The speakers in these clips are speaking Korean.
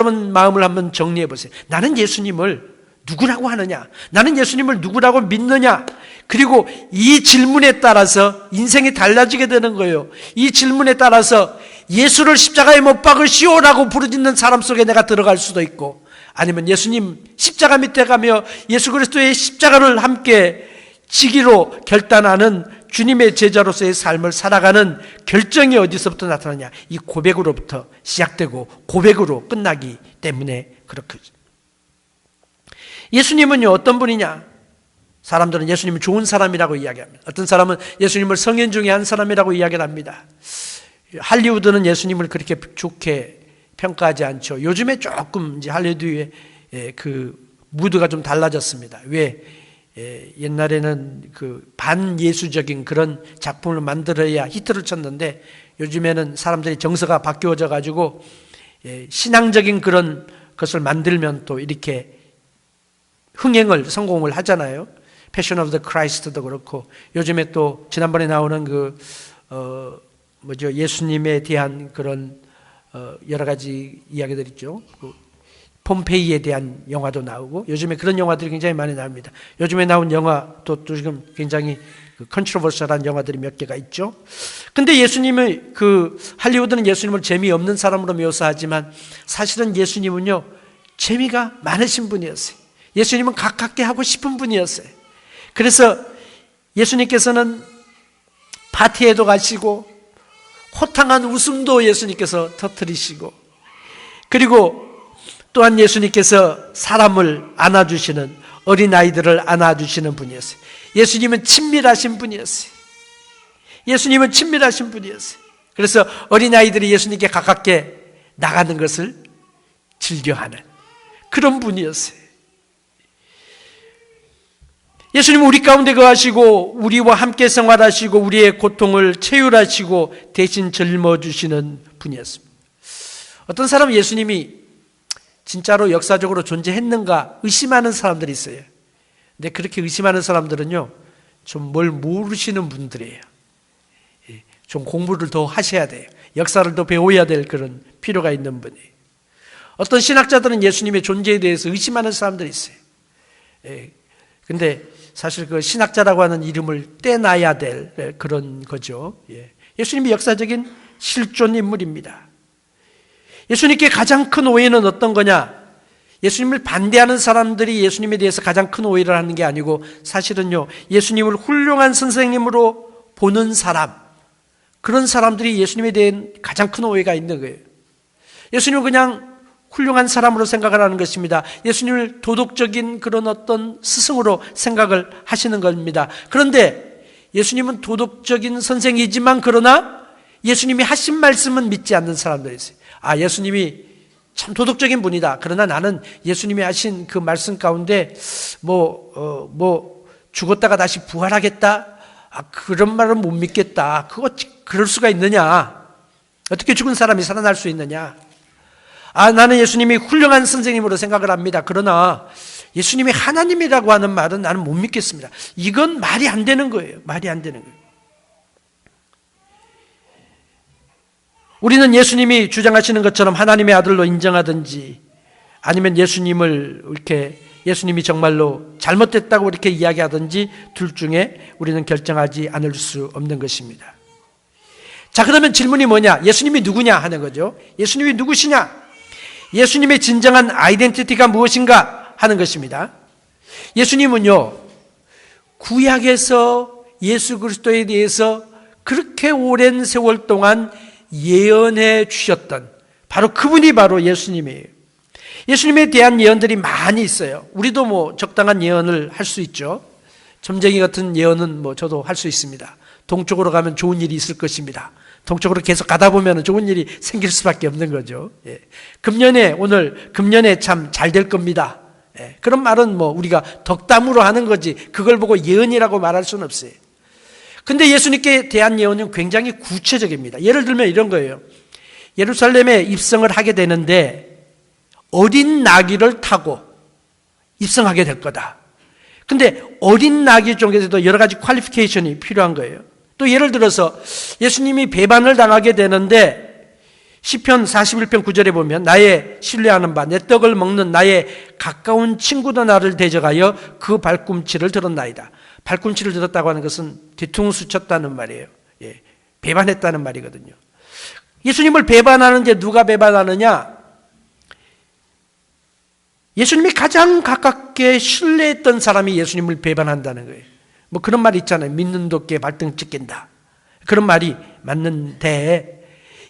여러분 마음을 한번 정리해 보세요. 나는 예수님을 누구라고 하느냐? 나는 예수님을 누구라고 믿느냐? 그리고 이 질문에 따라서 인생이 달라지게 되는 거예요. 이 질문에 따라서 예수를 십자가에 못 박으시오라고 부르짖는 사람 속에 내가 들어갈 수도 있고, 아니면 예수님 십자가 밑에 가며 예수 그리스도의 십자가를 함께 지기로 결단하는 주님의 제자로서의 삶을 살아가는 결정이 어디서부터 나타나냐? 이 고백으로부터 시작되고 고백으로 끝나기 때문에 그렇게. 예수님은요, 어떤 분이냐? 사람들은 예수님은 좋은 사람이라고 이야기합니다. 어떤 사람은 예수님을 성인 중에 한 사람이라고 이야기를 합니다. 할리우드는 예수님을 그렇게 좋게 평가하지 않죠. 요즘에 조금 이제 할리우드의 그 무드가 좀 달라졌습니다. 왜? 옛날에는 그 반예수적인 그런 작품을 만들어야 히트를 쳤는데, 요즘에는 사람들이 정서가 바뀌어져 가지고 신앙적인 그런 것을 만들면 또 이렇게 성공을 하잖아요. 패션 오브 더 크라이스트도 그렇고, 요즘에 또 지난번에 나오는 예수님에 대한 그런 여러 가지 이야기들 있죠. 폼페이에 대한 영화도 나오고, 요즘에 그런 영화들이 굉장히 많이 나옵니다. 요즘에 나온 영화도 또 지금 굉장히 컨트로버셜한 영화들이 몇 개가 있죠. 근데 예수님의 할리우드는 예수님을 재미없는 사람으로 묘사하지만, 사실은 예수님은요, 재미가 많으신 분이었어요. 예수님은 가깝게 하고 싶은 분이었어요. 그래서 예수님께서는 파티에도 가시고, 호탕한 웃음도 예수님께서 터뜨리시고, 그리고 또한 예수님께서 사람을 안아주시는, 어린아이들을 안아주시는 분이었어요. 예수님은 친밀하신 분이었어요. 예수님은 친밀하신 분이었어요. 그래서 어린아이들이 예수님께 가깝게 나가는 것을 즐겨하는 그런 분이었어요. 예수님은 우리 가운데 거하시고 우리와 함께 생활하시고 우리의 고통을 체휼하시고 대신 짊어주시는 분이었습니다. 어떤 사람은 예수님이 진짜로 역사적으로 존재했는가 의심하는 사람들이 있어요. 근데 그렇게 의심하는 사람들은요, 좀 뭘 모르시는 분들이에요. 좀 공부를 더 하셔야 돼요. 역사를 더 배워야 될 그런 필요가 있는 분이에요. 어떤 신학자들은 예수님의 존재에 대해서 의심하는 사람들이 있어요. 근데 사실 그 신학자라고 하는 이름을 떼놔야 될 그런 거죠. 예수님이 역사적인 실존 인물입니다. 예수님께 가장 큰 오해는 어떤 거냐? 예수님을 반대하는 사람들이 예수님에 대해서 가장 큰 오해를 하는 게 아니고, 사실은요, 예수님을 훌륭한 선생님으로 보는 사람, 그런 사람들이 예수님에 대한 가장 큰 오해가 있는 거예요. 예수님을 그냥 훌륭한 사람으로 생각을 하는 것입니다. 예수님을 도덕적인 그런 어떤 스승으로 생각을 하시는 겁니다. 그런데 예수님은 도덕적인 선생이지만, 그러나 예수님이 하신 말씀은 믿지 않는 사람들이 있어요. 예수님이 참 도덕적인 분이다. 그러나 나는 예수님이 하신 그 말씀 가운데 죽었다가 다시 부활하겠다, 그런 말은 못 믿겠다. 그럴 수가 있느냐? 어떻게 죽은 사람이 살아날 수 있느냐? 나는 예수님이 훌륭한 선생님으로 생각을 합니다. 그러나 예수님이 하나님이라고 하는 말은 나는 못 믿겠습니다. 이건 말이 안 되는 거예요. 말이 안 되는 거예요. 우리는 예수님이 주장하시는 것처럼 하나님의 아들로 인정하든지, 아니면 예수님이 정말로 잘못됐다고 이렇게 이야기하든지, 둘 중에 우리는 결정하지 않을 수 없는 것입니다. 자, 그러면 질문이 뭐냐? 예수님이 누구냐 하는 거죠. 예수님이 누구시냐? 예수님의 진정한 아이덴티티가 무엇인가 하는 것입니다. 예수님은요, 구약에서 예수 그리스도에 대해서 그렇게 오랜 세월 동안 예언해 주셨던 그분이 바로 예수님이에요. 예수님에 대한 예언들이 많이 있어요. 우리도 적당한 예언을 할 수 있죠. 점쟁이 같은 예언은 저도 할 수 있습니다. 동쪽으로 가면 좋은 일이 있을 것입니다. 동쪽으로 계속 가다 보면 좋은 일이 생길 수밖에 없는 거죠. 금년에 참 잘 될 겁니다. 그런 말은 우리가 덕담으로 하는 거지, 그걸 보고 예언이라고 말할 수는 없어요. 근데 예수님께 대한 예언은 굉장히 구체적입니다. 예를 들면 이런 거예요. 예루살렘에 입성을 하게 되는데 어린 나귀를 타고 입성하게 될 거다. 근데 어린 나귀 중에서도 여러 가지 퀄리피케이션이 필요한 거예요. 또 예를 들어서 예수님이 배반을 당하게 되는데 시편 41편 9절에 보면 나의 신뢰하는 바 내 떡을 먹는 나의 가까운 친구도 나를 대적하여 그 발꿈치를 들었나이다. 발꿈치를 들었다고 하는 것은 뒤통수 쳤다는 말이에요. 예, 배반했다는 말이거든요. 예수님을 배반하는데 누가 배반하느냐? 예수님이 가장 가깝게 신뢰했던 사람이 예수님을 배반한다는 거예요. 뭐 그런 말 있잖아요. 믿는 도끼에 발등 찍힌다. 그런 말이 맞는데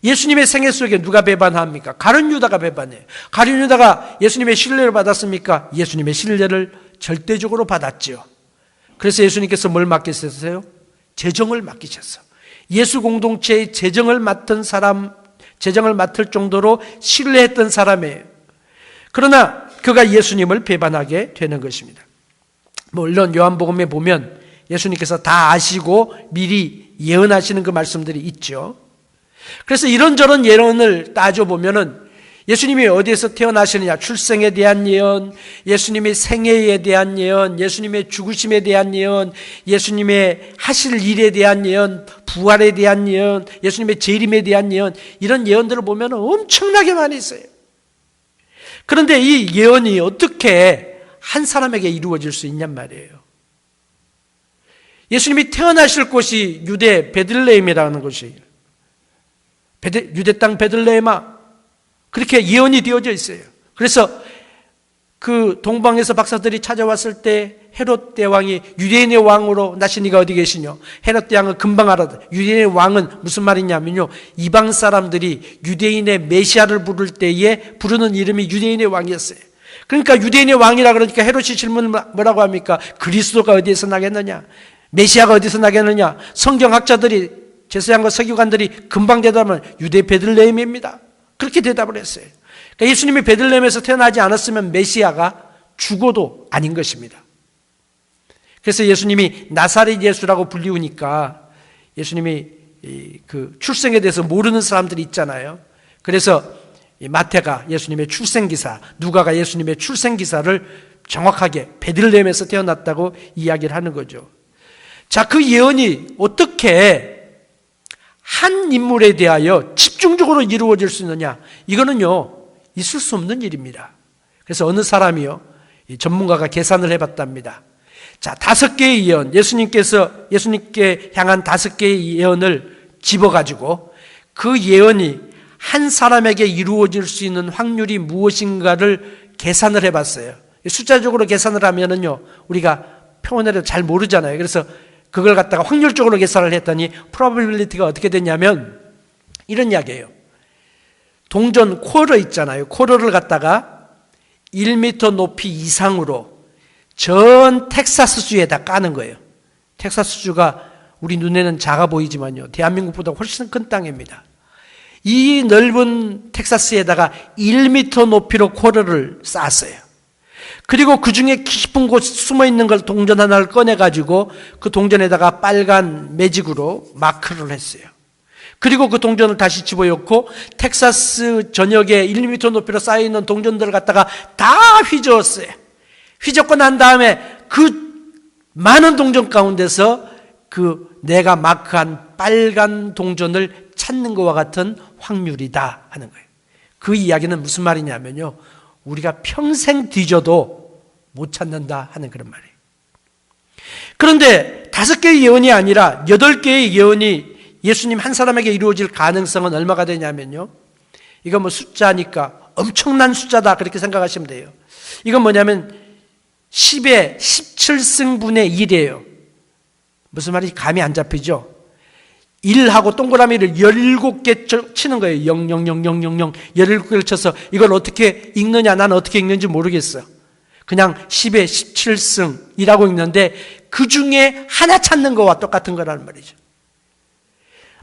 예수님의 생애 속에 누가 배반합니까? 가룟 유다가 배반해요. 가룟 유다가 예수님의 신뢰를 받았습니까? 예수님의 신뢰를 절대적으로 받았죠. 그래서 예수님께서 뭘 맡기셨어요? 재정을 맡기셨어. 예수 공동체의 재정을 맡은 사람, 재정을 맡을 정도로 신뢰했던 사람이에요. 그러나 그가 예수님을 배반하게 되는 것입니다. 물론 요한복음에 보면 예수님께서 다 아시고 미리 예언하시는 그 말씀들이 있죠. 그래서 이런저런 예언을 따져보면은 예수님이 어디에서 태어나시느냐, 출생에 대한 예언, 예수님의 생애에 대한 예언, 예수님의 죽으심에 대한 예언, 예수님의 하실 일에 대한 예언, 부활에 대한 예언, 예수님의 재림에 대한 예언, 이런 예언들을 보면 엄청나게 많이 있어요. 그런데 이 예언이 어떻게 한 사람에게 이루어질 수 있냔 말이에요. 예수님이 태어나실 곳이 유대 베들레헴이라는 곳이에요. 유대 땅 베들레헴아, 그렇게 예언이 되어져 있어요. 그래서 그 동방에서 박사들이 찾아왔을 때 헤롯 대왕이 유대인의 왕으로 나신 이가 어디 계시뇨? 헤롯 대왕은 금방 알아듣. 유대인의 왕은 무슨 말이냐면요, 이방 사람들이 유대인의 메시아를 부를 때에 부르는 이름이 유대인의 왕이었어요. 그러니까 유대인의 왕이라 그러니까 헤롯이 질문을 뭐라고 합니까? 그리스도가 어디에서 나겠느냐? 메시아가 어디서 나겠느냐? 성경학자들이, 제사장과 서기관들이 금방 대답하면 유대 베들레헴입니다. 그렇게 대답을 했어요. 그러니까 예수님이 베들레헴에서 태어나지 않았으면 메시아가 죽어도 아닌 것입니다. 그래서 예수님이 나사렛 예수라고 불리우니까 예수님이 그 출생에 대해서 모르는 사람들이 있잖아요. 그래서 마태가 예수님의 출생기사, 누가가 예수님의 출생기사를 정확하게 베들레헴에서 태어났다고 이야기를 하는 거죠. 자, 그 예언이 어떻게 한 인물에 대하여 집중적으로 이루어질 수 있느냐? 이거는요, 있을 수 없는 일입니다. 그래서 어느 사람이요, 이 전문가가 계산을 해봤답니다. 자, 5개의 예언, 예수님께 향한 5개의 예언을 집어가지고 그 예언이 한 사람에게 이루어질 수 있는 확률이 무엇인가를 계산을 해봤어요. 숫자적으로 계산을 하면은요, 우리가 평온에도 잘 모르잖아요. 그래서 그걸 갖다가 확률적으로 계산을 했더니 probability가 어떻게 됐냐면 이런 이야기예요. 동전 쿼러 있잖아요. 쿼러를 갖다가 1m 높이 이상으로 전 텍사스주에다 까는 거예요. 텍사스주가 우리 눈에는 작아 보이지만요, 대한민국보다 훨씬 큰 땅입니다. 이 넓은 텍사스에다가 1m 높이로 쿼러를 쌓았어요. 그리고 그 중에 깊은 곳 숨어있는 걸 동전 하나를 꺼내가지고 그 동전에다가 빨간 매직으로 마크를 했어요. 그리고 그 동전을 다시 집어넣고 텍사스 전역에 1m 높이로 쌓여있는 동전들을 갖다가 다 휘저었어요. 휘젓고 난 다음에 그 많은 동전 가운데서 그 내가 마크한 빨간 동전을 찾는 것과 같은 확률이다 하는 거예요. 그 이야기는 무슨 말이냐면요, 우리가 평생 뒤져도 못 찾는다 하는 그런 말이에요. 그런데 5개의 예언이 아니라 8개의 예언이 예수님 한 사람에게 이루어질 가능성은 얼마가 되냐면요, 이건 뭐 숫자니까 엄청난 숫자다 그렇게 생각하시면 돼요. 이건 뭐냐면 10의 17승분의 1이에요. 무슨 말인지 감이 안 잡히죠? 1하고 동그라미를 17개 치는 거예요. 00000 17개를 쳐서 이걸 어떻게 읽느냐, 나는 어떻게 읽는지 모르겠어. 그냥 10의 17승이라고 읽는데 그 중에 하나 찾는 거와 똑같은 거라는 말이죠.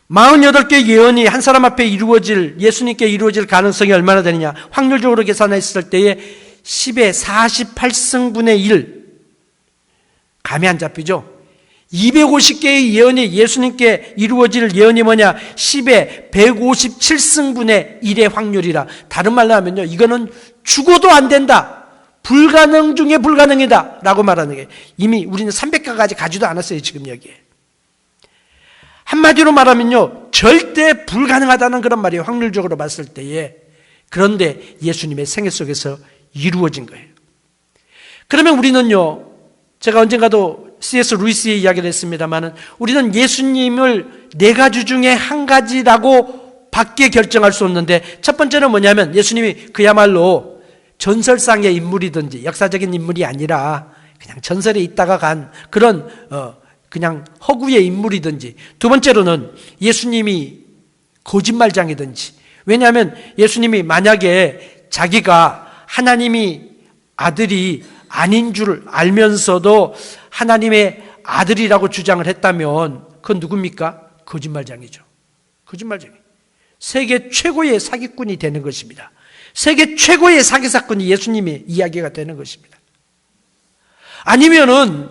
48개의 예언이 한 사람 앞에 이루어질, 예수님께 이루어질 가능성이 얼마나 되느냐? 확률적으로 계산했을 때에 10의 48승분의 1. 감이 안 잡히죠? 250개의 예언이 예수님께 이루어질 예언이 뭐냐? 10의 157승분의 1의 확률이라. 다른 말로 하면요, 이거는 죽어도 안 된다, 불가능 중에 불가능이다 라고 말하는 게, 이미 우리는 300가까지 가지도 않았어요 지금 여기에. 한마디로 말하면요, 절대 불가능하다는 그런 말이에요. 확률적으로 봤을 때에. 그런데 예수님의 생애 속에서 이루어진 거예요. 그러면 우리는요, 제가 언젠가도 C.S. 루이스의 이야기를 했습니다만, 우리는 예수님을 네 가지 중에 한 가지라고 밖에 결정할 수 없는데, 첫 번째는 뭐냐면 예수님이 그야말로 전설상의 인물이든지 역사적인 인물이 아니라 그냥 전설에 있다가 간 그런 그냥 허구의 인물이든지, 두 번째로는 예수님이 거짓말장이든지. 왜냐하면 예수님이 만약에 자기가 하나님이 아들이 아닌 줄 알면서도 하나님의 아들이라고 주장을 했다면 그건 누굽니까? 거짓말장이죠. 거짓말장이. 세계 최고의 사기꾼이 되는 것입니다. 세계 최고의 사기사건이 예수님의 이야기가 되는 것입니다. 아니면은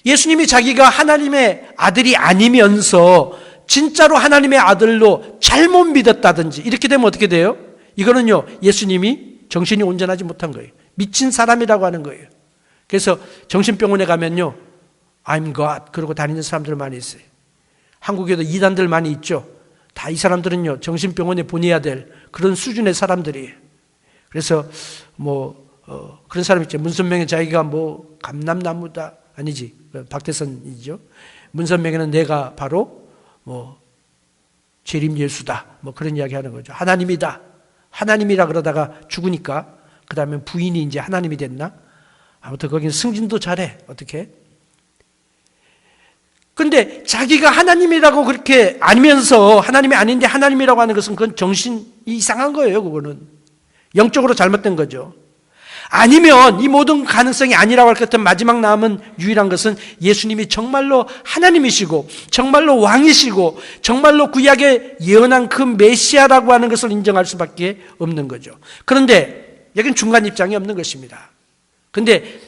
예수님이 자기가 하나님의 아들이 아니면서 진짜로 하나님의 아들로 잘못 믿었다든지 이렇게 되면 어떻게 돼요? 이거는요, 예수님이 정신이 온전하지 못한 거예요. 미친 사람이라고 하는 거예요. 그래서 정신병원에 가면요, I'm God 그러고 다니는 사람들 많이 있어요. 한국에도 이단들 많이 있죠. 다 이 사람들은요, 정신병원에 보내야 될 그런 수준의 사람들이에요. 그래서 그런 사람 있죠. 문선명의 자기가 감람나무다 아니지, 박태선이죠. 문선명에는 내가 바로 재림 예수다 그런 이야기 하는 거죠. 하나님이다. 하나님이라 그러다가 죽으니까 그 다음에 부인이 이제 하나님이 됐나? 아무튼 거기는 승진도 잘해. 어떻게? 근데 자기가 하나님이라고 그렇게 알면서 하나님이 아닌데 하나님이라고 하는 것은 그건 정신이 이상한 거예요. 그거는 영적으로 잘못된 거죠. 아니면 이 모든 가능성이 아니라고 할 것 같은 마지막 남은 유일한 것은 예수님이 정말로 하나님이시고 정말로 왕이시고 정말로 구약에 예언한 그 메시아라고 하는 것을 인정할 수밖에 없는 거죠. 그런데 여기는 중간 입장이 없는 것입니다. 그런데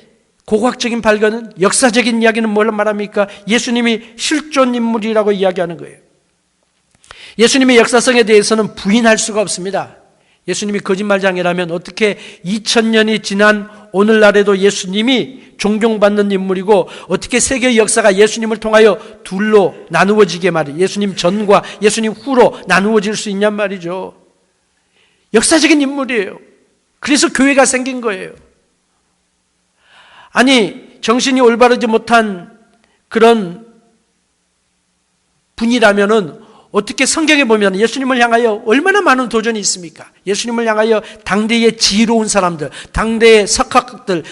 고고학적인 발견은, 역사적인 이야기는 뭘 말합니까? 예수님이 실존 인물이라고 이야기하는 거예요. 예수님의 역사성에 대해서는 부인할 수가 없습니다. 예수님이 거짓말장이라면 어떻게 2000년이 지난 오늘날에도 예수님이 존경받는 인물이고 어떻게 세계의 역사가 예수님을 통하여 둘로 나누어지게 말이에요. 예수님 전과 예수님 후로 나누어질 수 있냔 말이죠. 역사적인 인물이에요. 그래서 교회가 생긴 거예요. 아니, 정신이 올바르지 못한 그런 분이라면은 어떻게 성경에 보면 예수님을 향하여 얼마나 많은 도전이 있습니까? 예수님을 향하여 당대의 지혜로운 사람들, 당대의 석학들,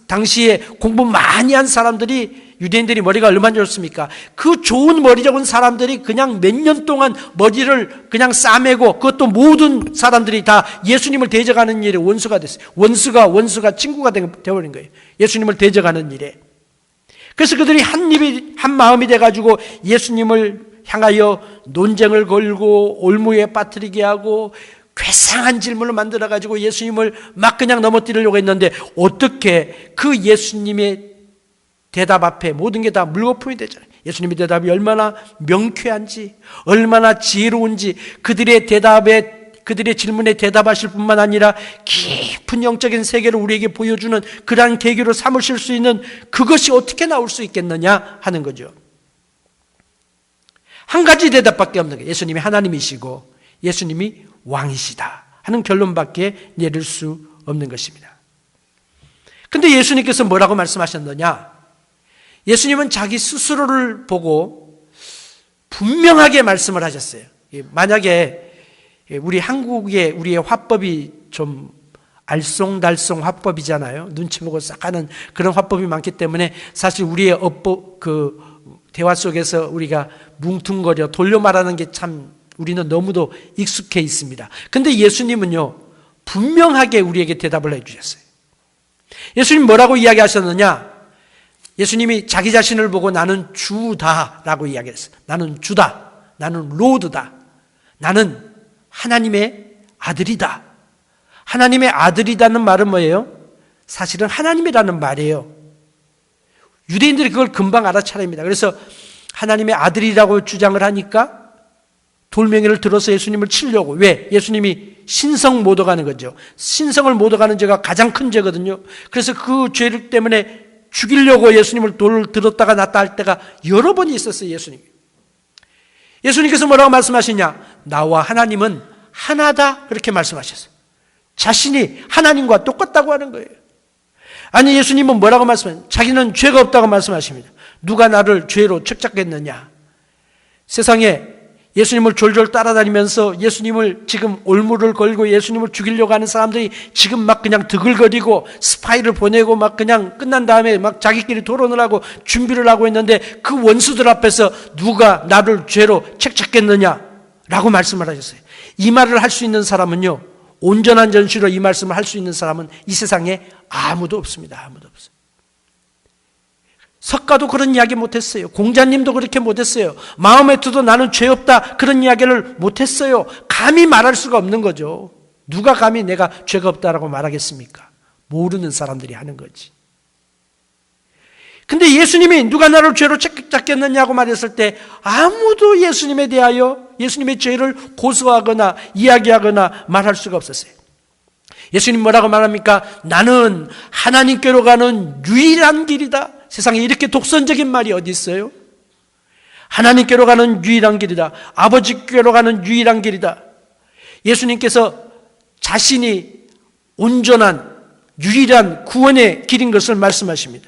당시에 공부 많이 한 사람들이, 유대인들이 머리가 얼마나 좋습니까? 그 좋은 머리 좋은 사람들이 그냥 몇 년 동안 머리를 그냥 싸매고, 그것도 모든 사람들이 다 예수님을 대적하는 일에 원수가 됐어요. 원수가 친구가 되어버린 거예요. 예수님을 대적하는 일에. 그래서 그들이 한 마음이 돼가지고 예수님을 향하여 논쟁을 걸고 올무에 빠뜨리게 하고 괴상한 질문을 만들어가지고 예수님을 막 그냥 넘어뜨리려고 했는데, 어떻게 그 예수님의 대답 앞에 모든 게 다 물거품이 되잖아요. 예수님의 대답이 얼마나 명쾌한지, 얼마나 지혜로운지, 그들의 질문에 대답하실 뿐만 아니라 깊은 영적인 세계를 우리에게 보여주는 그러한 계기로 삼으실 수 있는 그것이 어떻게 나올 수 있겠느냐 하는 거죠. 한 가지 대답밖에 없는 거예요. 예수님이 하나님이시고 예수님이 왕이시다 하는 결론밖에 내릴 수 없는 것입니다. 그런데 예수님께서 뭐라고 말씀하셨느냐? 예수님은 자기 스스로를 보고 분명하게 말씀을 하셨어요. 만약에 우리 한국의 우리의 화법이 좀 알쏭달쏭 화법이잖아요. 눈치 보고 싹 하는 그런 화법이 많기 때문에 사실 우리의 대화 속에서 우리가 뭉퉁거려 돌려 말하는 게 참 우리는 너무도 익숙해 있습니다. 그런데 예수님은요, 분명하게 우리에게 대답을 해주셨어요. 예수님 뭐라고 이야기하셨느냐? 예수님이 자기 자신을 보고 나는 주다라고 이야기했어요. 나는 주다. 나는 로드다. 나는 하나님의 아들이다. 하나님의 아들이라는 말은 뭐예요? 사실은 하나님이라는 말이에요. 유대인들이 그걸 금방 알아차립니다. 그래서 하나님의 아들이라고 주장을 하니까 돌멩이를 들어서 예수님을 치려고. 왜? 예수님이 신성 모독하는 거죠. 신성을 모독하는 죄가 가장 큰 죄거든요. 그래서 그 죄를 때문에 죽이려고 예수님을 돌을 들었다가 놨다 할 때가 여러 번이 있었어요. 예수님이. 예수님께서 뭐라고 말씀하시냐? 나와 하나님은 하나다, 그렇게 말씀하셨어요. 자신이 하나님과 똑같다고 하는 거예요. 아니, 예수님은 뭐라고 말씀하세요? 자기는 죄가 없다고 말씀하십니다. 누가 나를 죄로 책잡겠느냐? 세상에 예수님을 졸졸 따라다니면서 예수님을 지금 올무를 걸고 예수님을 죽이려고 하는 사람들이 지금 막 그냥 드글거리고 스파이를 보내고 막 그냥 끝난 다음에 막 자기끼리 토론을 하고 준비를 하고 있는데, 그 원수들 앞에서 누가 나를 죄로 책잡겠느냐? 라고 말씀을 하셨어요. 이 말을 할 수 있는 사람은요, 온전한 전시로 이 말씀을 할 수 있는 사람은 이 세상에 아무도 없습니다. 아무도 없어요. 석가도 그런 이야기 못했어요. 공자님도 그렇게 못했어요. 마호메트도 나는 죄 없다, 그런 이야기를 못했어요. 감히 말할 수가 없는 거죠. 누가 감히 내가 죄가 없다라고 말하겠습니까? 모르는 사람들이 하는 거지. 근데 예수님이 누가 나를 죄로 책잡겠느냐고 말했을 때 아무도 예수님에 대하여 예수님의 죄를 고소하거나 이야기하거나 말할 수가 없었어요. 예수님 뭐라고 말합니까? 나는 하나님께로 가는 유일한 길이다. 세상에 이렇게 독선적인 말이 어디 있어요? 하나님께로 가는 유일한 길이다. 아버지께로 가는 유일한 길이다. 예수님께서 자신이 온전한 유일한 구원의 길인 것을 말씀하십니다.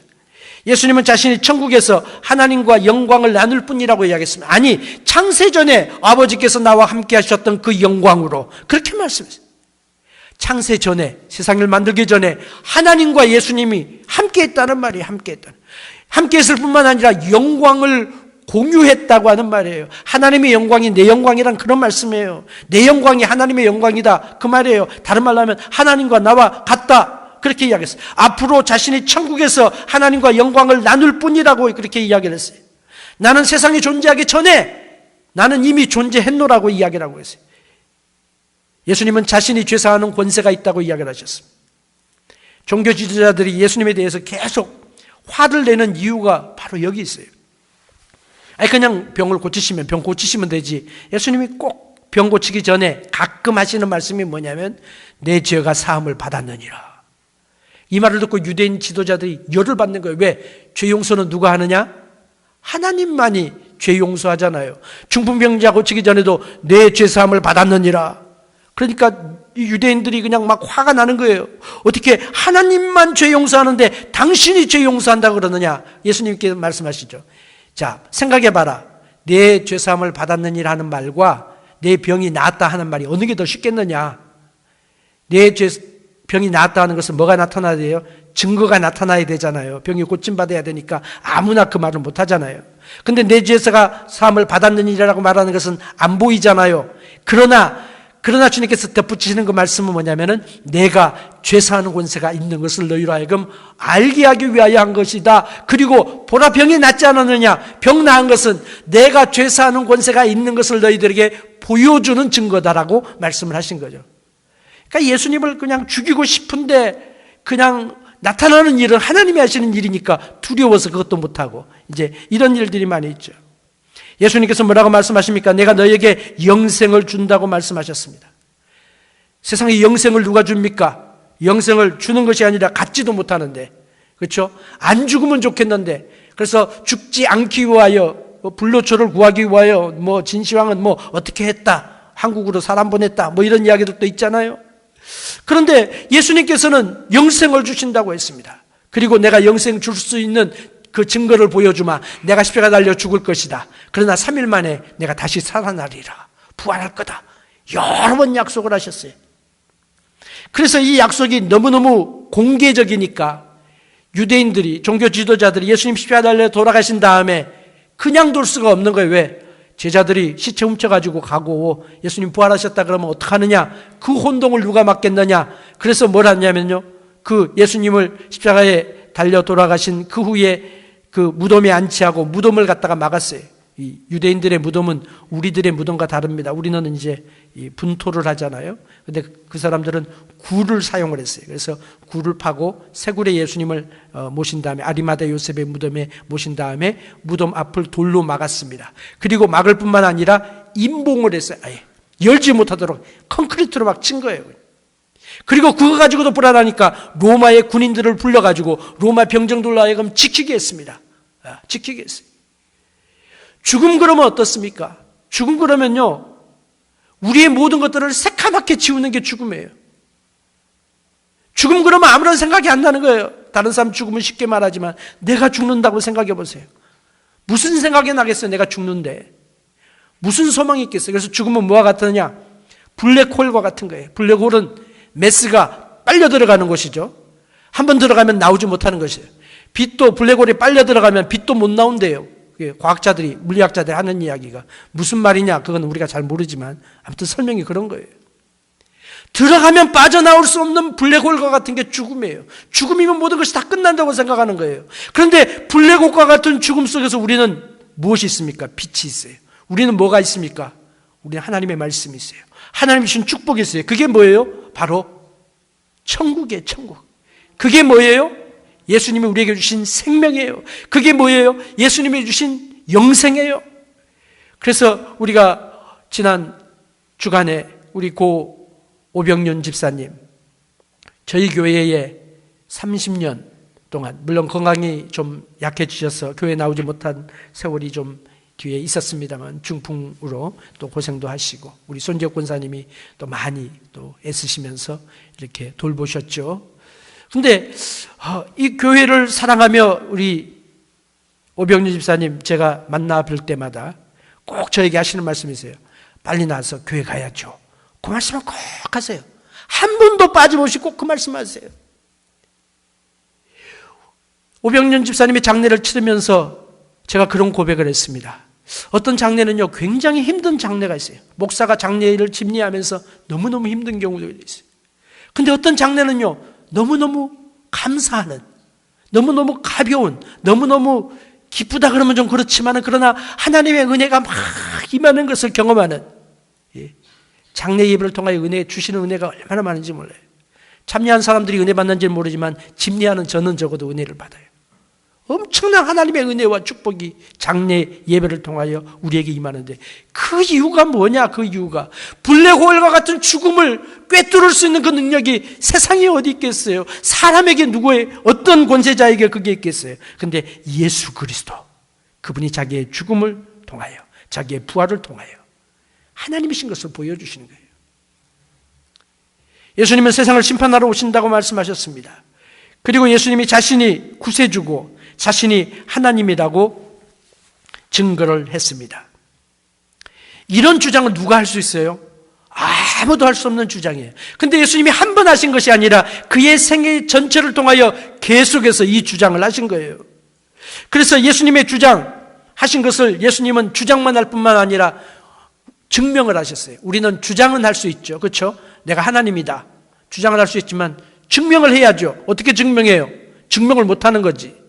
예수님은 자신이 천국에서 하나님과 영광을 나눌 뿐이라고 이야기했습니다. 아니, 창세전에 아버지께서 나와 함께 하셨던 그 영광으로, 그렇게 말씀했어요. 창세전에, 세상을 만들기 전에 하나님과 예수님이 함께 했다는 말이에요. 함께 했다는. 함께 했을 뿐만 아니라 영광을 공유했다고 하는 말이에요. 하나님의 영광이 내 영광이란 그런 말씀이에요. 내 영광이 하나님의 영광이다, 그 말이에요. 다른 말로 하면 하나님과 나와 같다, 그렇게 이야기했어요. 앞으로 자신이 천국에서 하나님과 영광을 나눌 뿐이라고 그렇게 이야기를 했어요. 나는 세상에 존재하기 전에 나는 이미 존재했노라고 이야기를 하고 있어요. 예수님은 자신이 죄사하는 권세가 있다고 이야기를 하셨습니다. 종교 지도자들이 예수님에 대해서 계속 화를 내는 이유가 바로 여기 있어요. 아니, 그냥 병을 고치시면 병 고치시면 되지. 예수님이 꼭 병 고치기 전에 가끔 하시는 말씀이 뭐냐면 내 죄가 사함을 받았느니라. 이 말을 듣고 유대인 지도자들이 열을 받는 거예요. 왜? 죄 용서는 누가 하느냐? 하나님만이 죄 용서하잖아요. 중풍병자 고치기 전에도 내 죄 사함을 받았느니라. 그러니까 이 유대인들이 그냥 막 화가 나는 거예요. 어떻게 하나님만 죄 용서하는데 당신이 죄 용서한다고 그러느냐? 예수님께 말씀하시죠. 자, 생각해봐라. 내 죄 사함을 받았느니라 하는 말과 내 병이 나았다 하는 말이 어느 게 더 쉽겠느냐? 내 병이 나았다 하는 것은 뭐가 나타나야 돼요? 증거가 나타나야 되잖아요. 병이 고침받아야 되니까 아무나 그 말을 못 하잖아요. 근데 내 죄가 사함을 받았느니라고 말하는 것은 안 보이잖아요. 그러나 주님께서 덧붙이시는 그 말씀은 뭐냐면은 내가 죄사하는 권세가 있는 것을 너희로 하여금 알게 하기 위하여 한 것이다. 그리고 보라, 병이 낫지 않았느냐? 병 나은 것은 내가 죄사하는 권세가 있는 것을 너희들에게 보여주는 증거다라고 말씀을 하신 거죠. 그러니까 예수님을 그냥 죽이고 싶은데 그냥 나타나는 일은 하나님이 하시는 일이니까 두려워서 그것도 못하고 이제 이런 일들이 많이 있죠. 예수님께서 뭐라고 말씀하십니까? 내가 너에게 영생을 준다고 말씀하셨습니다. 세상에 영생을 누가 줍니까? 영생을 주는 것이 아니라 갖지도 못하는데, 그렇죠? 안 죽으면 좋겠는데, 그래서 죽지 않기 위하여 불로초를 구하기 위하여 진시황은 어떻게 했다, 한국으로 사람 보냈다, 이런 이야기도 또 있잖아요. 그런데 예수님께서는 영생을 주신다고 했습니다. 그리고 내가 영생 줄 수 있는 그 증거를 보여주마. 내가 십자가 달려 죽을 것이다. 그러나 3일 만에 내가 다시 살아나리라. 부활할 거다. 여러 번 약속을 하셨어요. 그래서 이 약속이 너무너무 공개적이니까 유대인들이, 종교 지도자들이 예수님 십자가 달려 돌아가신 다음에 그냥 둘 수가 없는 거예요. 왜? 제자들이 시체 훔쳐가지고 가고 예수님 부활하셨다 그러면 어떡하느냐? 그 혼동을 누가 막겠느냐? 그래서 뭘 하냐면요, 그 예수님을 십자가에 달려 돌아가신 그 후에 그 무덤에 안치하고 무덤을 갖다가 막았어요. 이 유대인들의 무덤은 우리들의 무덤과 다릅니다. 우리는 이제 분토를 하잖아요. 근데 그 사람들은 굴을 사용을 했어요. 그래서 굴을 파고 쇠굴에 예수님을 모신 다음에 아리마다 요셉의 무덤에 모신 다음에 무덤 앞을 돌로 막았습니다. 그리고 막을 뿐만 아니라 임봉을 했어요. 아예 열지 못하도록 콘크리트로 막 친 거예요. 그리고 그거 가지고도 불안하니까 로마의 군인들을 불러가지고 로마 병정들로 하여금 지키게 했습니다. 지키게 했어요. 죽음 그러면 어떻습니까? 죽음 그러면요, 우리의 모든 것들을 새카맣게 지우는 게 죽음이에요. 죽음 그러면 아무런 생각이 안 나는 거예요. 다른 사람 죽으면 쉽게 말하지만 내가 죽는다고 생각해 보세요. 무슨 생각이 나겠어요? 내가 죽는데. 무슨 소망이 있겠어요? 그래서 죽으면 뭐와 같으냐? 블랙홀과 같은 거예요. 블랙홀은 매스가 빨려 들어가는 곳이죠. 한번 들어가면 나오지 못하는 것이에요. 빛도 블랙홀에 빨려 들어가면 빛도 못 나온대요. 과학자들이, 물리학자들이 하는 이야기가. 무슨 말이냐? 그건 우리가 잘 모르지만 아무튼 설명이 그런 거예요. 들어가면 빠져나올 수 없는 블랙홀과 같은 게 죽음이에요. 죽음이면 모든 것이 다 끝난다고 생각하는 거예요. 그런데 블랙홀과 같은 죽음 속에서 우리는 무엇이 있습니까? 빛이 있어요. 우리는 뭐가 있습니까? 우리는 하나님의 말씀이 있어요. 하나님이 주신 축복이 있어요. 그게 뭐예요? 바로 천국이에요. 천국. 그게 뭐예요? 예수님이 우리에게 주신 생명이에요. 그게 뭐예요? 예수님이 주신 영생이에요. 그래서 우리가 지난 주간에 우리 고 오병윤 집사님, 저희 교회에 30년 동안, 물론 건강이 좀 약해지셔서 교회 나오지 못한 세월이 좀 뒤에 있었습니다만 중풍으로 또 고생도 하시고, 우리 손지혁 권사님이 또 많이 또 애쓰시면서 이렇게 돌보셨죠. 근데 이 교회를 사랑하며 우리 오병윤 집사님 제가 만나 뵐 때마다 꼭 저에게 하시는 말씀이 있어요. 빨리 나와서 교회 가야죠. 그 말씀을 꼭 하세요. 한 번도 빠짐없이 꼭 그 말씀 하세요. 오병윤 집사님의 장례를 치르면서 제가 그런 고백을 했습니다. 어떤 장례는요, 굉장히 힘든 장례가 있어요. 목사가 장례를 집례하면서 너무너무 힘든 경우도 있어요. 근데 어떤 장례는요, 너무너무 감사하는, 너무너무 가벼운, 너무너무 기쁘다 그러면 좀 그렇지만, 그러나 하나님의 은혜가 막 임하는 것을 경험하는, 장례 예배를 통하여 은혜 주시는 은혜가 얼마나 많은지 몰라요. 참여한 사람들이 은혜 받는지는 모르지만 집례하는 저는 적어도 은혜를 받아요. 엄청난 하나님의 은혜와 축복이 장례 예배를 통하여 우리에게 임하는데, 그 이유가 뭐냐? 그 이유가 블랙홀과 같은 죽음을 꿰뚫을 수 있는 그 능력이 세상에 어디 있겠어요? 사람에게 누구의 어떤 권세자에게 그게 있겠어요? 근데 예수 그리스도, 그분이 자기의 죽음을 통하여, 자기의 부활을 통하여 하나님이신 것을 보여주시는 거예요. 예수님은 세상을 심판하러 오신다고 말씀하셨습니다. 그리고 예수님이 자신이 구세주고 자신이 하나님이라고 증거를 했습니다. 이런 주장은 누가 할 수 있어요? 아무도 할 수 없는 주장이에요. 근데 예수님이 한 번 하신 것이 아니라 그의 생애 전체를 통하여 계속해서 이 주장을 하신 거예요. 그래서 예수님의 주장하신 것을 예수님은 주장만 할 뿐만 아니라 증명을 하셨어요. 우리는 주장은 할 수 있죠. 그렇죠? 내가 하나님이다. 주장을 할 수 있지만 증명을 해야죠. 어떻게 증명해요? 증명을 못하는 거지.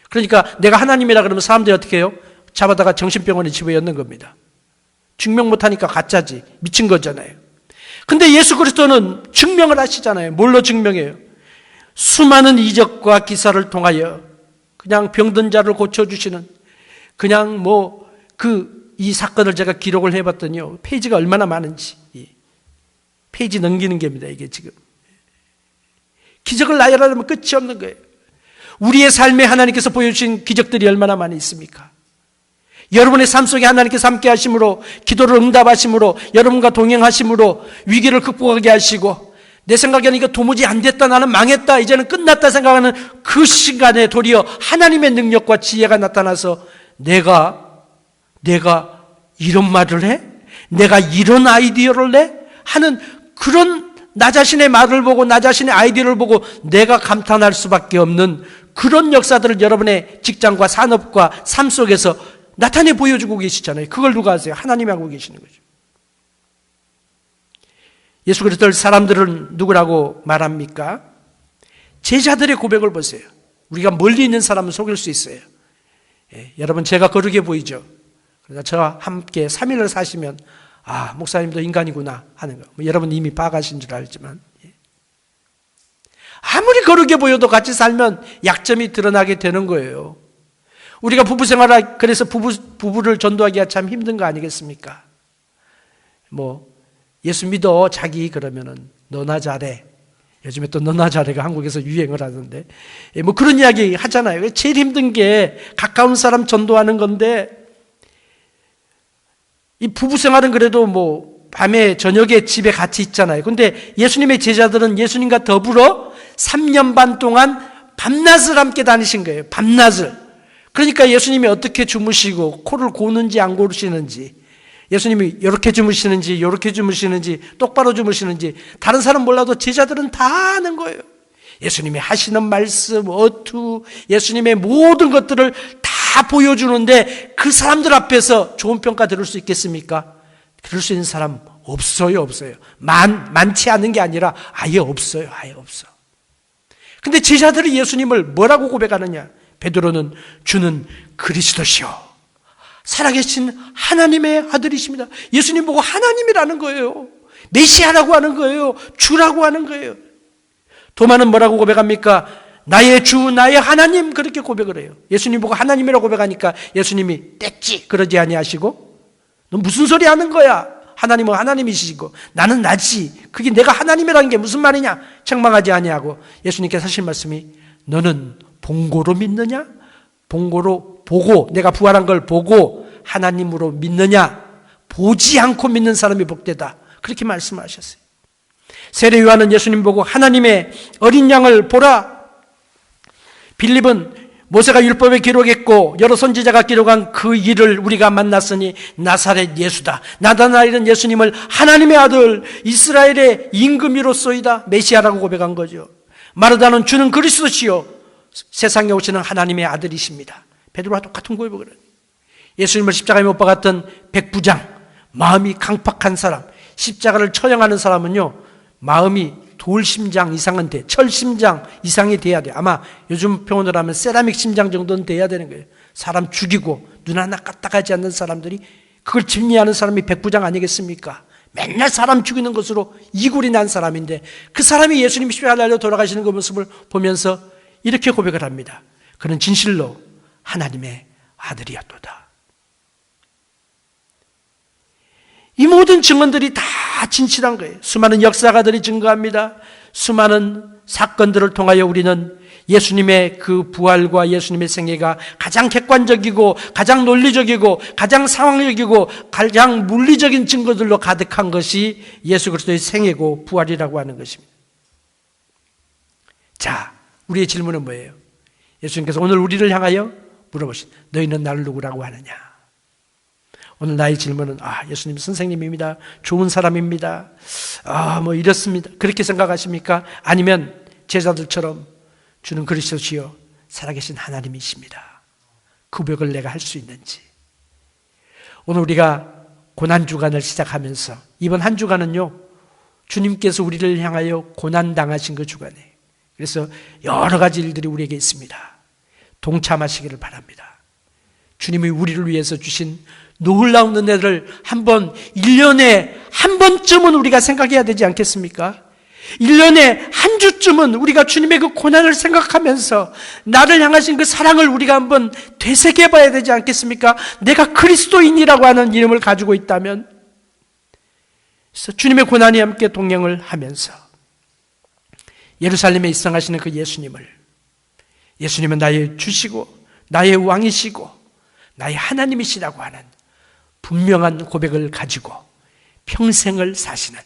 그러니까 내가 하나님이라 그러면 사람들이 어떻게 해요? 잡아다가 정신병원에 집어넣는 겁니다. 증명 못하니까 가짜지. 미친 거잖아요. 근데 예수 그리스도는 증명을 하시잖아요. 뭘로 증명해요? 수많은 이적과 기사를 통하여 그냥 병든 자를 고쳐주시는, 그냥 이 사건을 제가 기록을 해봤더니요, 페이지가 얼마나 많은지. 페이지 넘기는 겁니다, 이게 지금. 기적을 나열하려면 끝이 없는 거예요. 우리의 삶에 하나님께서 보여주신 기적들이 얼마나 많이 있습니까? 여러분의 삶 속에 하나님께서 함께 하심으로, 기도를 응답하심으로, 여러분과 동행하심으로 위기를 극복하게 하시고, 내 생각에는 이거 도무지 안 됐다, 나는 망했다, 이제는 끝났다 생각하는 그 시간에 도리어 하나님의 능력과 지혜가 나타나서 내가 이런 말을 해? 내가 이런 아이디어를 내? 하는 그런 나 자신의 말을 보고 나 자신의 아이디어를 보고 내가 감탄할 수밖에 없는 그런 역사들을 여러분의 직장과 산업과 삶 속에서 나타내 보여주고 계시잖아요. 그걸 누가 하세요? 하나님이 하고 계시는 거죠. 예수 그리스도를 사람들은 누구라고 말합니까? 제자들의 고백을 보세요. 우리가 멀리 있는 사람은 속일 수 있어요. 여러분, 제가 거룩해 보이죠? 그러니까 저와 함께 3일을 사시면 목사님도 인간이구나 하는 거. 여러분 이미 봐가신 줄 알지만, 아무리 거룩해 보여도 같이 살면 약점이 드러나게 되는 거예요. 우리가 부부 생활을, 그래서 부부를 전도하기가 참 힘든 거 아니겠습니까? 예수 믿어 자기 그러면은 너나 잘해. 요즘에 또 너나 잘해가 한국에서 유행을 하던데, 그런 이야기 하잖아요. 제일 힘든 게 가까운 사람 전도하는 건데, 이 부부 생활은 그래도 뭐 밤에 저녁에 집에 같이 있잖아요. 근데 예수님의 제자들은 예수님과 더불어 3년 반 동안 밤낮을 함께 다니신 거예요. 밤낮을. 그러니까 예수님이 어떻게 주무시고 코를 고는지 안 고르시는지, 예수님이 이렇게 주무시는지 이렇게 주무시는지 똑바로 주무시는지 다른 사람 몰라도 제자들은 다 아는 거예요. 예수님이 하시는 말씀, 어투, 예수님의 모든 것들을 다 보여주는데 그 사람들 앞에서 좋은 평가 들을 수 있겠습니까? 들을 수 있는 사람 없어요. 많지 않은 게 아니라 아예 없어요. 아예 없어. 근데 제자들이 예수님을 뭐라고 고백하느냐? 베드로는 주는 그리스도시요 살아계신 하나님의 아들이십니다. 예수님 보고 하나님이라는 거예요. 메시아라고 하는 거예요. 주라고 하는 거예요. 도마는 뭐라고 고백합니까? 나의 주, 나의 하나님, 그렇게 고백을 해요. 예수님 보고 하나님이라고 고백하니까 예수님이 뗐지 그러지 아니하시고, 너 무슨 소리 하는 거야? 하나님은 하나님이시고 나는 나지. 그게 내가 하나님이라는 게 무슨 말이냐? 책망하지 아니하고 예수님께서 하신 말씀이, 너는 본고로 믿느냐? 본고로 보고, 내가 부활한 걸 보고 하나님으로 믿느냐? 보지 않고 믿는 사람이 복되다. 그렇게 말씀하셨어요. 세례 요한은 예수님 보고 하나님의 어린 양을 보라. 빌립은 모세가 율법에 기록했고 여러 선지자가 기록한 그 일을 우리가 만났으니 나사렛 예수다. 나다나엘은 예수님을 하나님의 아들, 이스라엘의 임금이로소이다. 메시아라고 고백한 거죠. 마르다는 주는 그리스도시요 세상에 오시는 하나님의 아들이십니다. 베드로와 똑같은 고백을 해요. 예수님을 십자가에 못 박았던 백부장, 마음이 강팍한 사람, 십자가를 처형하는 사람은요, 마음이 돌심장 이상은 돼, 철심장 이상이 돼야 돼. 아마 요즘 표현으로 하면 세라믹 심장 정도는 돼야 되는 거예요. 사람 죽이고 눈 하나 까딱하지 않는 사람들이, 그걸 진미하는 사람이 백부장 아니겠습니까? 맨날 사람 죽이는 것으로 이골이 난 사람인데, 그 사람이 예수님 십자가에 달려 돌아가시는 그 모습을 보면서 이렇게 고백을 합니다. 그는 진실로 하나님의 아들이었도다. 이 모든 증언들이 다 진실한 거예요. 수많은 역사가들이 증거합니다. 수많은 사건들을 통하여 우리는 예수님의 그 부활과 예수님의 생애가 가장 객관적이고 가장 논리적이고 가장 상황적이고 가장 물리적인 증거들로 가득한 것이 예수 그리스도의 생애고 부활이라고 하는 것입니다. 자, 우리의 질문은 뭐예요? 예수님께서 오늘 우리를 향하여 물어보신, 너희는 나를 누구라고 하느냐? 오늘 나의 질문은, 예수님 선생님입니다. 좋은 사람입니다. 뭐 이렇습니다. 그렇게 생각하십니까? 아니면 제자들처럼 주는 그리스도시요 살아계신 하나님이십니다. 그 고백을 내가 할 수 있는지. 오늘 우리가 고난주간을 시작하면서 이번 한 주간은요, 주님께서 우리를 향하여 고난당하신 그 주간이에요. 그래서 여러 가지 일들이 우리에게 있습니다. 동참하시기를 바랍니다. 주님이 우리를 위해서 주신 놀라운 은혜를 한번 1년에 한 번쯤은 우리가 생각해야 되지 않겠습니까? 1년에 한 주쯤은 우리가 주님의 그 고난을 생각하면서 나를 향하신 그 사랑을 우리가 한번 되새겨봐야 되지 않겠습니까? 내가 그리스도인이라고 하는 이름을 가지고 있다면, 그래서 주님의 고난이 함께 동행을 하면서 예루살렘에 입성하시는 그 예수님은 나의 주시고 나의 왕이시고 나의 하나님이시라고 하는 분명한 고백을 가지고 평생을 사시는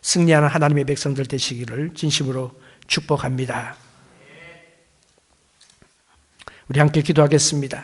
승리하는 하나님의 백성들 되시기를 진심으로 축복합니다. 우리 함께 기도하겠습니다.